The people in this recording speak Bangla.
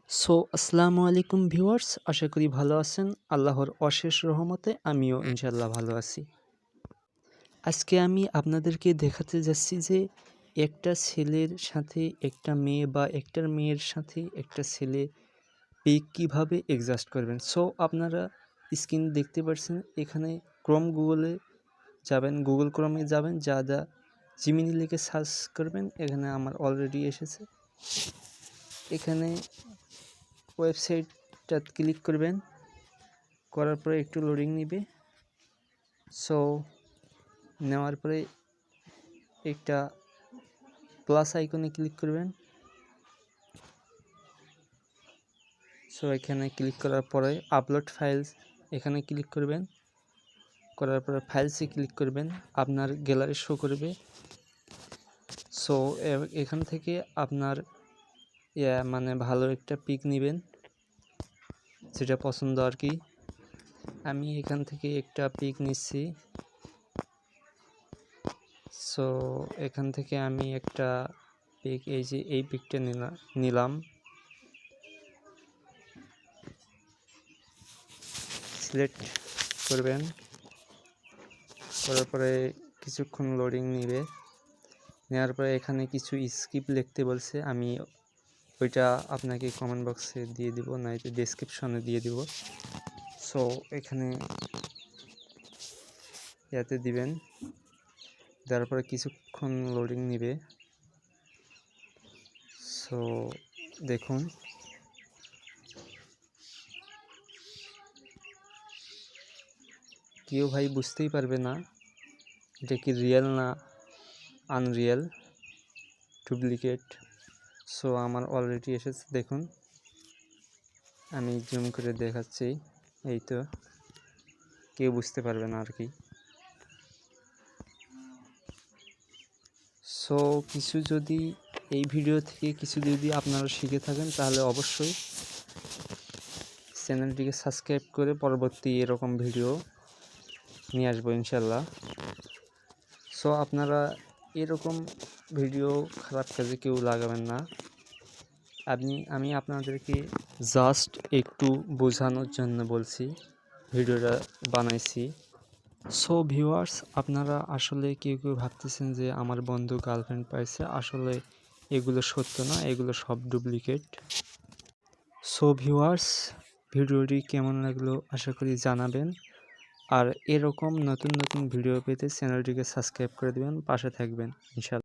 আসসালামু আলাইকুম ভিউয়ার্স, আশা করি ভালো আছেন। আল্লাহর অশেষ রহমতে আমিও ইনশাআল্লাহ ভালো আছি। আজকে আমি আপনাদেরকে দেখাতে যাচ্ছি যে একটা ছেলের সাথে একটা মেয়ে বা একটা মেয়ের সাথে একটা ছেলে পিক কীভাবে অ্যাডজাস্ট করবেন। আপনারা স্ক্রিন দেখতে পাচ্ছেন, এখানে গুগলে যাবেন, গুগল ক্রমে যাবেন, জিমিনি লিখে সার্চ করবেন, এখানে আমার অলরেডি এসেছে। এখানে ওয়েবসাইটটা ক্লিক করবেন, করার পরে একটু লোডিং নেবে। নেওয়ার পরে একটা প্লাস আইকনে ক্লিক করবেন। এখানে ক্লিক করার পরে আপলোড ফাইলস এখানে ক্লিক করবেন, করার পরে ফাইলসে ক্লিক করবেন, আপনার গ্যালারি শো করবে। এখান থেকে আপনার মানে ভালো একটা পিক নেবেন, যেটা পছন্দ আর কি। আমি এখান থেকে একটা পিক নিচ্ছি। এখান থেকে আমি একটা পিক, এই পিকটা নিলাম। সিলেক্ট করবেন, করার পরে কিছুক্ষণ লোডিং নেবে। নেওয়ার পরে এখানে কিছু স্কিপ লিখতে বলছে, আমি ওইটা আপনাকে কমেন্ট বক্সে দিয়ে দিব, নয়তো ডেসক্রিপশনে দিয়ে দিব। এখানে দিবেন, দেওয়ার পরে কিছুক্ষণ লোডিং নেবে। দেখুন, কেউ ভাই বুঝতেই পারবে না এটা কি রিয়েল না আনরিয়েল, ডুপ্লিকেট। আমার অলরেডি এসেছে, দেখুন, আমি জুম করে দেখাচ্ছি। এই তো, কেউ বুঝতে পারবে না আর কি। কিছু যদি এই ভিডিও থেকে কিছু যদি আপনারা শিখে থাকেন, তাহলে অবশ্যই চ্যানেলটিকে সাবস্ক্রাইব করে পরবর্তী এরকম ভিডিও নিয়ে আসবো ইনশাল্লাহ। আপনারা এরকম ভিডিও খারাপ কাজে কেউ লাগাবেন না। আমি আপনাদেরকে জাস্ট একটু বোঝানোর জন্য বলছি, ভিডিওটা বানাইছি। ভিউয়ার্স, আপনারা আসলে কেউ ভাবতেছেন যে আমার বন্ধু গার্লফ্রেন্ড পাইছে, আসলে এগুলো সত্য না, এগুলো সব ডুপ্লিকেট। ভিউয়ার্স, ভিডিওটি কেমন লাগলো আশা করি জানাবেন। আর এরকম নতুন নতুন ভিডিও পেতে চ্যানেলটিকে সাবস্ক্রাইব করে দেবেন, পাশে থাকবেন ইনশাআল্লাহ।